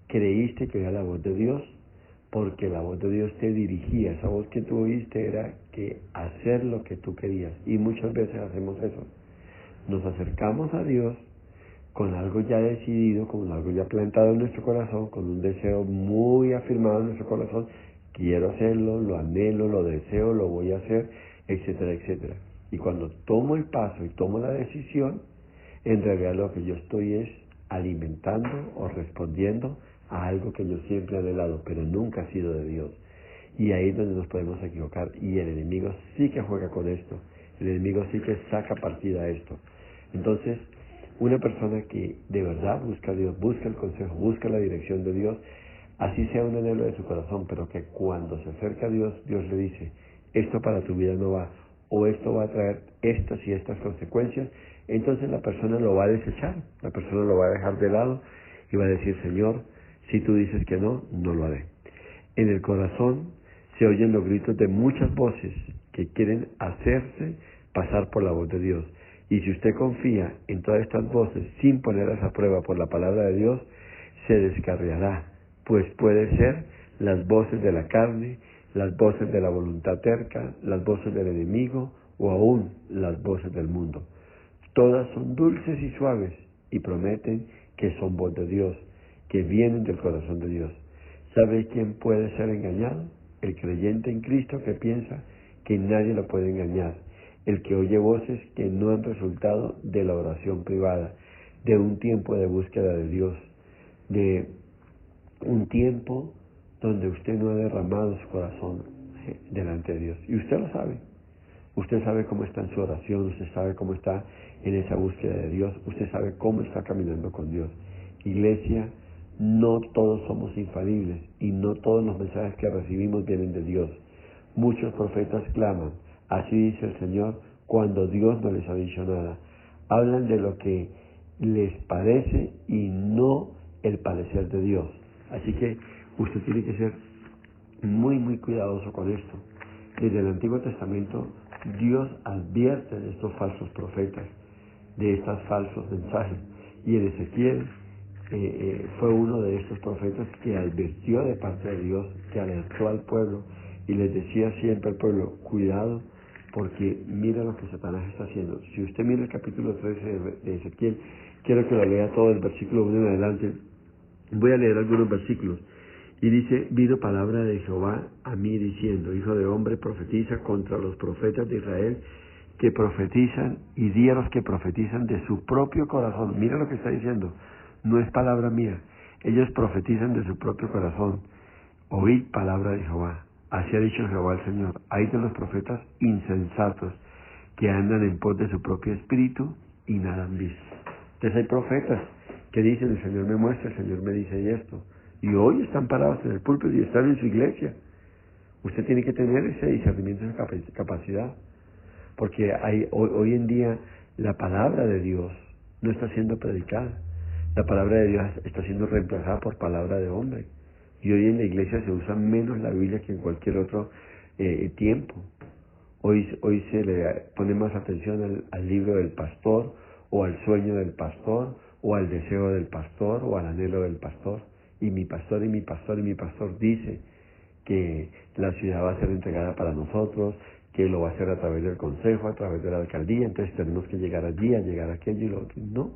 Speaker 1: creíste que era la voz de Dios, porque la voz de Dios te dirigía. Esa voz que tú oíste era que hacer lo que tú querías. Y muchas veces hacemos eso. Nos acercamos a Dios con algo ya decidido, con algo ya plantado en nuestro corazón, con un deseo muy afirmado en nuestro corazón. Quiero hacerlo, lo anhelo, lo deseo, lo voy a hacer, etcétera, etcétera. Y cuando tomo el paso y tomo la decisión, en realidad lo que yo estoy es alimentando o respondiendo a algo que yo siempre he anhelado, pero nunca ha sido de Dios. Y ahí es donde nos podemos equivocar. Y el enemigo sí que juega con esto. El enemigo sí que saca partida a esto. Entonces, una persona que de verdad busca a Dios, busca el consejo, busca la dirección de Dios, así sea un anhelo de su corazón, pero que cuando se acerca a Dios, Dios le dice, esto para tu vida no va, o esto va a traer estas y estas consecuencias, entonces la persona lo va a desechar, la persona lo va a dejar de lado y va a decir, Señor, si tú dices que no, no lo haré. En el corazón se oyen los gritos de muchas voces que quieren hacerse pasar por la voz de Dios. Y si usted confía en todas estas voces sin ponerlas a prueba por la palabra de Dios, se descarriará, pues puede ser las voces de la carne, las voces de la voluntad terca, las voces del enemigo o aún las voces del mundo. Todas son dulces y suaves y prometen que son voz de Dios, que vienen del corazón de Dios. ¿Sabe quién puede ser engañado? El creyente en Cristo que piensa que nadie lo puede engañar, el que oye voces que no han resultado de la oración privada, de un tiempo de búsqueda de Dios, de un tiempo donde usted no ha derramado su corazón delante de Dios. Y usted lo sabe. Usted sabe cómo está en su oración, usted sabe cómo está en esa búsqueda de Dios, usted sabe cómo está caminando con Dios. Iglesia, no todos somos infalibles y no todos los mensajes que recibimos vienen de Dios. Muchos profetas claman, así dice el Señor, cuando Dios no les ha dicho nada. Hablan de lo que les parece y no el parecer de Dios. Así que usted tiene que ser muy cuidadoso con esto. Desde el Antiguo Testamento Dios advierte de estos falsos profetas, de estos falsos mensajes. Y en Ezequiel fue uno de estos profetas que advirtió de parte de Dios, que alertó al pueblo y les decía siempre al pueblo, cuidado, porque mira lo que Satanás está haciendo. Si usted mira el capítulo 13 de Ezequiel, quiero que lo lea todo el versículo 1 en adelante. Voy a leer algunos versículos. Y dice, vino palabra de Jehová a mí diciendo, hijo de hombre, profetiza contra los profetas de Israel que profetizan y di a los que profetizan de su propio corazón. Mira lo que está diciendo, no es palabra mía. Ellos profetizan de su propio corazón. Oíd palabra de Jehová. Así ha dicho Jehová el Señor. Hay de los profetas insensatos que andan en pos de su propio espíritu y nada han visto. Entonces hay profetas que dicen, el Señor me muestra, el Señor me dice esto. Y hoy están parados en el púlpito y están en su iglesia. Usted tiene que tener ese discernimiento, esa capacidad. Porque hoy en día la palabra de Dios no está siendo predicada. La palabra de Dios está siendo reemplazada por palabra de hombre. Y hoy en la iglesia se usa menos la Biblia que en cualquier otro tiempo. Hoy se le pone más atención al libro del pastor, o al sueño del pastor, o al deseo del pastor, o al anhelo del pastor. Y mi pastor dice que la ciudad va a ser entregada para nosotros, que lo va a hacer a través del consejo, a través de la alcaldía, entonces tenemos que llegar allí, a llegar a aquello y lo otro. No.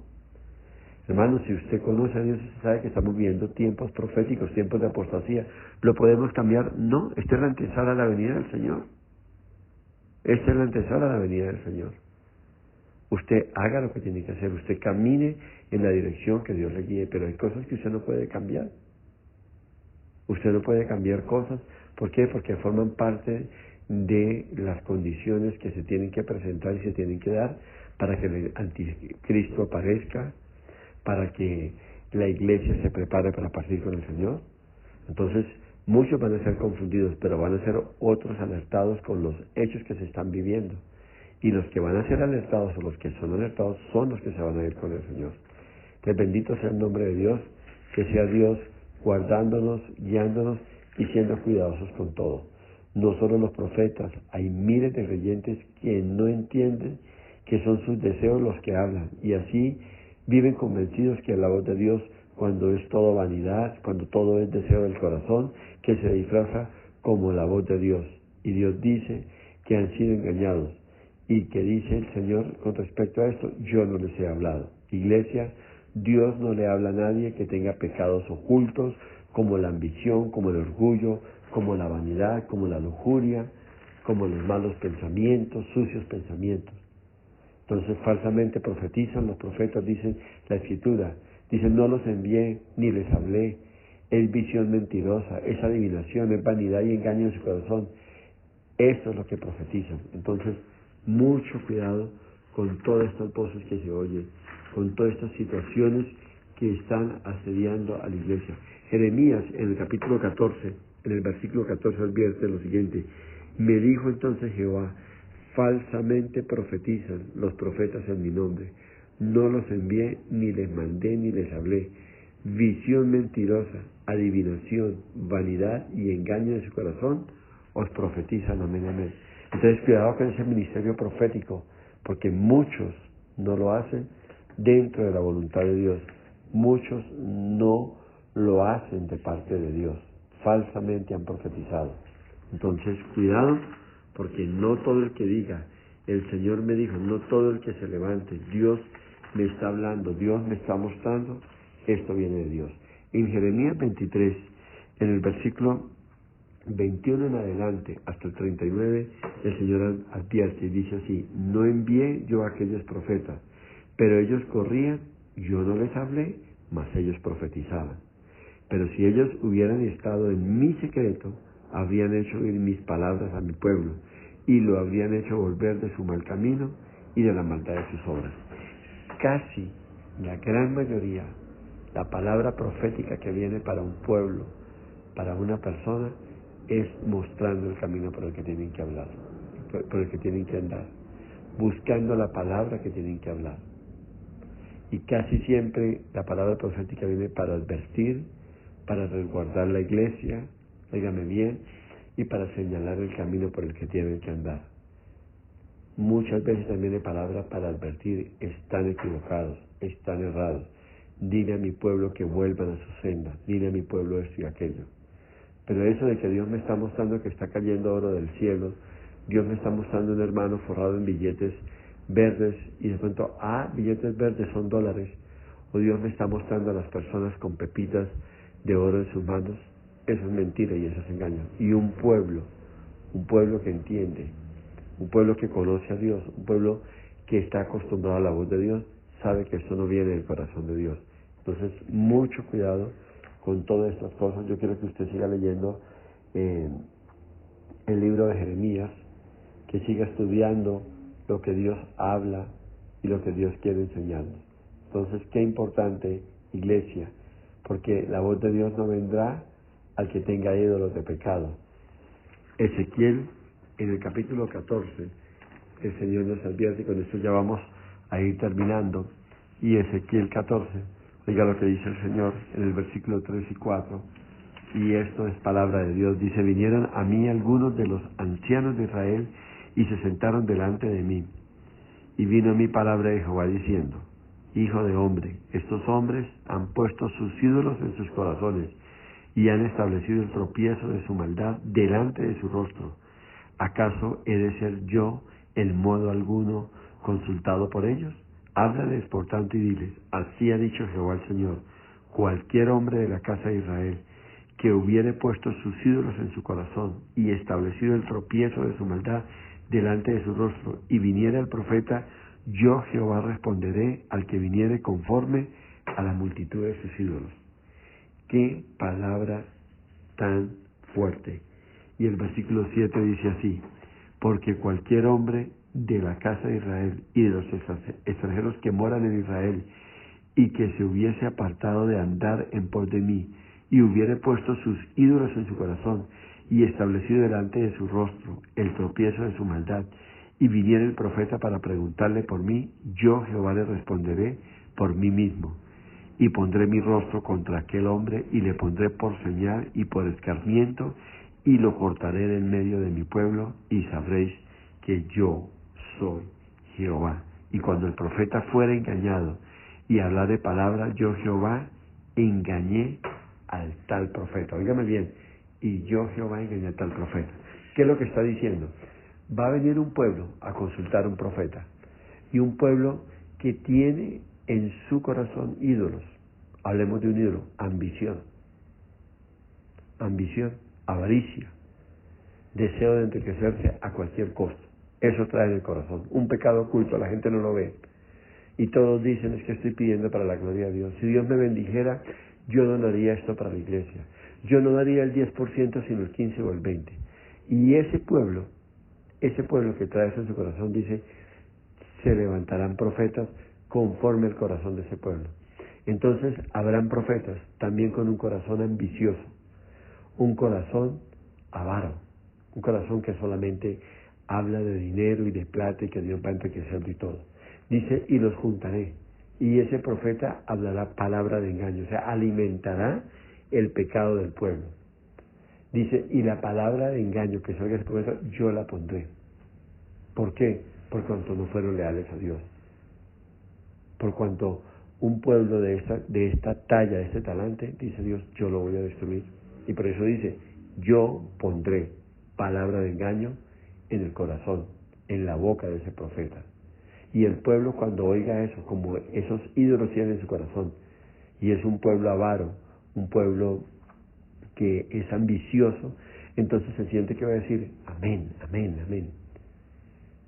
Speaker 1: Hermano, si usted conoce a Dios, usted sabe que estamos viviendo tiempos proféticos, tiempos de apostasía. ¿Lo podemos cambiar? No. Esta es la antesala a la venida del Señor. Esta es la antesala a la venida del Señor. Usted haga lo que tiene que hacer, usted camine en la dirección que Dios le guíe, pero hay cosas que usted no puede cambiar. Usted no puede cambiar cosas. ¿Por qué? Porque forman parte de las condiciones que se tienen que presentar y se tienen que dar para que el anticristo aparezca, para que la iglesia se prepare para partir con el Señor. Entonces, muchos van a ser confundidos, pero van a ser otros alertados con los hechos que se están viviendo. Y los que van a ser alertados o los que son alertados son los que se van a ir con el Señor. Entonces, bendito sea el nombre de Dios, que sea Dios guardándonos, guiándonos y siendo cuidadosos con todo. No solo los profetas, hay miles de creyentes que no entienden que son sus deseos los que hablan y así viven convencidos que la voz de Dios, cuando es todo vanidad, cuando todo es deseo del corazón, que se disfraza como la voz de Dios. Y Dios dice que han sido engañados y que dice el Señor con respecto a esto, yo no les he hablado. Iglesia, Dios no le habla a nadie que tenga pecados ocultos, como la ambición, como el orgullo, como la vanidad, como la lujuria, como los malos pensamientos, sucios pensamientos. Entonces falsamente profetizan, los profetas dicen la Escritura, dicen no los envié ni les hablé, es visión mentirosa, es adivinación, es vanidad y engaño en su corazón. Esto es lo que profetizan. Entonces, mucho cuidado con todas estas voces que se oyen, con todas estas situaciones que están asediando a la iglesia. Jeremías, en el capítulo 14, en el versículo 14 advierte lo siguiente, me dijo entonces Jehová, falsamente profetizan los profetas en mi nombre. No los envié, ni les mandé, ni les hablé. Visión mentirosa, adivinación, vanidad y engaño de su corazón, os profetizan. Amén, amén. Entonces, cuidado con ese ministerio profético, porque muchos no lo hacen dentro de la voluntad de Dios. Muchos no lo hacen de parte de Dios. Falsamente han profetizado. Entonces, cuidado, porque no todo el que diga, el Señor me dijo, no todo el que se levante, Dios me está hablando, Dios me está mostrando, esto viene de Dios. En Jeremías 23, en el versículo 21 en adelante, hasta el 39, el Señor advierte y dice así: no envié yo a aquellos profetas, pero ellos corrían, yo no les hablé, mas ellos profetizaban. Pero si ellos hubieran estado en mi secreto, habrían hecho oír mis palabras a mi pueblo, y lo habrían hecho volver de su mal camino y de la maldad de sus obras. Casi la gran mayoría, la palabra profética que viene para un pueblo, para una persona, es mostrando el camino por el que tienen que hablar, por el que tienen que andar, buscando la palabra que tienen que hablar. Y casi siempre la palabra profética viene para advertir, para resguardar la iglesia, óigame bien, y para señalar el camino por el que tienen que andar. Muchas veces también hay palabra para advertir: están equivocados, están errados. Dile a mi pueblo que vuelvan a su senda, dile a mi pueblo esto y aquello. Pero eso de que Dios me está mostrando que está cayendo oro del cielo, Dios me está mostrando un hermano forrado en billetes verdes, y de pronto, billetes verdes son dólares, o Dios me está mostrando a las personas con pepitas de oro en sus manos, eso es mentira y eso es engaño. Y un pueblo que entiende, un pueblo que conoce a Dios, un pueblo que está acostumbrado a la voz de Dios, sabe que esto no viene del corazón de Dios. Entonces, mucho cuidado con todas estas cosas. Yo quiero que usted siga leyendo el libro de Jeremías, que siga estudiando lo que Dios habla y lo que Dios quiere enseñarnos. Entonces, qué importante, iglesia, porque la voz de Dios no vendrá al que tenga ídolos de pecado. Ezequiel, en el capítulo 14, el Señor nos advierte, y con esto ya vamos a ir terminando. Y Ezequiel 14, oiga lo que dice el Señor en el versículo 3 y 4, y esto es palabra de Dios. Dice: vinieron a mí algunos de los ancianos de Israel y se sentaron delante de mí. Y vino a mí palabra de Jehová diciendo: hijo de hombre, estos hombres han puesto sus ídolos en sus corazones y han establecido el tropiezo de su maldad delante de su rostro. ¿Acaso he de ser yo en modo alguno consultado por ellos? Háblales por tanto y diles: así ha dicho Jehová el Señor: cualquier hombre de la casa de Israel que hubiere puesto sus ídolos en su corazón y establecido el tropiezo de su maldad delante de su rostro, y viniere al profeta, yo Jehová responderé al que viniere conforme a la multitud de sus ídolos. Qué palabra tan fuerte. Y el versículo 7 dice así: porque cualquier hombre de la casa de Israel y de los extranjeros que moran en Israel, y que se hubiese apartado de andar en pos de mí, y hubiere puesto sus ídolos en su corazón, y establecido delante de su rostro el tropiezo de su maldad, y viniera el profeta para preguntarle por mí, yo Jehová le responderé por mí mismo, y pondré mi rostro contra aquel hombre, y le pondré por señal y por escarmiento, y lo cortaré en medio de mi pueblo, y sabréis que yo soy Jehová. Y cuando el profeta fuera engañado y hablare palabra, yo Jehová engañé al tal profeta. Óigame bien, y yo Jehová engañé al tal profeta. ¿Qué es lo que está diciendo? Va a venir un pueblo a consultar a un profeta, y un pueblo que tiene en su corazón ídolos. Hablemos de un ídolo: ambición, avaricia, deseo de enriquecerse a cualquier costo. Eso trae en el corazón un pecado oculto, la gente no lo ve, y todos dicen: es que estoy pidiendo para la gloria de Dios. Si Dios me bendijera, yo donaría esto para la iglesia. Yo no daría el 10%, sino el 15 o el 20. Y ese pueblo que trae eso en su corazón, dice: se levantarán profetas conforme al corazón de ese pueblo. Entonces habrán profetas también con un corazón ambicioso, un corazón avaro, un corazón que solamente habla de dinero y de plata y que Dios va a enriquecerlo y todo. Dice, y los juntaré. Y ese profeta hablará palabra de engaño, o sea, alimentará el pecado del pueblo. Dice, y la palabra de engaño que salga de ese profeta, yo la pondré. ¿Por qué? Por cuanto no fueron leales a Dios. Por cuanto un pueblo de esta talla, de este talante, dice Dios, yo lo voy a destruir. Y por eso dice, yo pondré palabra de engaño en el corazón, en la boca de ese profeta. Y el pueblo cuando oiga eso, como esos ídolos tienen en su corazón, y es un pueblo avaro, un pueblo que es ambicioso, entonces se siente que va a decir, amén, amén, amén.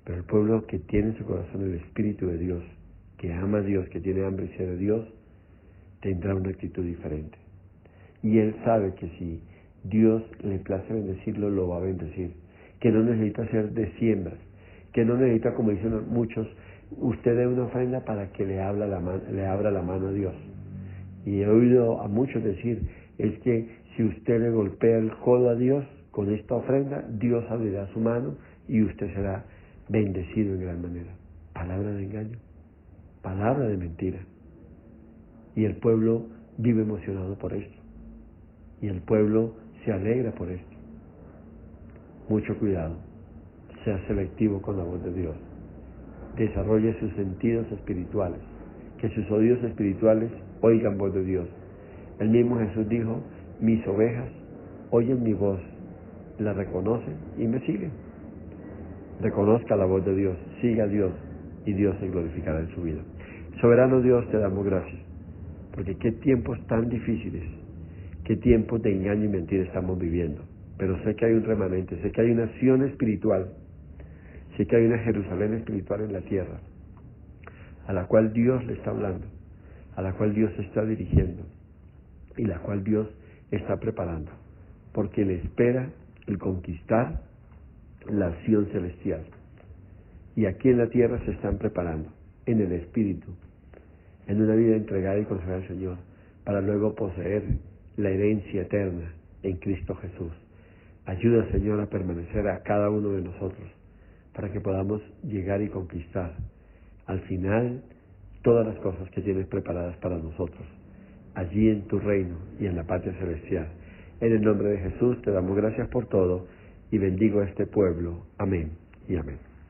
Speaker 1: Pero el pueblo que tiene en su corazón el Espíritu de Dios, que ama a Dios, que tiene hambre y sed de Dios, tendrá una actitud diferente. Y él sabe que si Dios le place bendecirlo, lo va a bendecir. Que no necesita ser de siembras, que no necesita, como dicen muchos, usted dé una ofrenda para que le abra la mano a Dios. Y he oído a muchos decir, es que si usted le golpea el codo a Dios con esta ofrenda, Dios abrirá su mano y usted será bendecido en gran manera. Palabra de engaño, palabra de mentira. Y el pueblo vive emocionado por esto. Y el pueblo se alegra por esto. Mucho cuidado, sea selectivo con la voz de Dios. Desarrolle sus sentidos espirituales, que sus oídos espirituales oigan voz de Dios. El mismo Jesús dijo, mis ovejas oyen mi voz, la reconocen y me siguen. Reconozca la voz de Dios, siga a Dios y Dios se glorificará en su vida. Soberano Dios, te damos gracias, porque qué tiempos tan difíciles, qué tiempos de engaño y mentira estamos viviendo. Pero sé que hay un remanente, sé que hay una Sión espiritual, sé que hay una Jerusalén espiritual en la tierra, a la cual Dios le está hablando, a la cual Dios se está dirigiendo y la cual Dios está preparando, porque le espera el conquistar la Sión celestial. Y aquí en la tierra se están preparando, en el Espíritu, en una vida entregada y consagrada al Señor, para luego poseer la herencia eterna en Cristo Jesús. Ayuda, Señor, a permanecer a cada uno de nosotros, para que podamos llegar y conquistar al final todas las cosas que tienes preparadas para nosotros, allí en tu reino y en la patria celestial. En el nombre de Jesús te damos gracias por todo y bendigo a este pueblo. Amén y amén.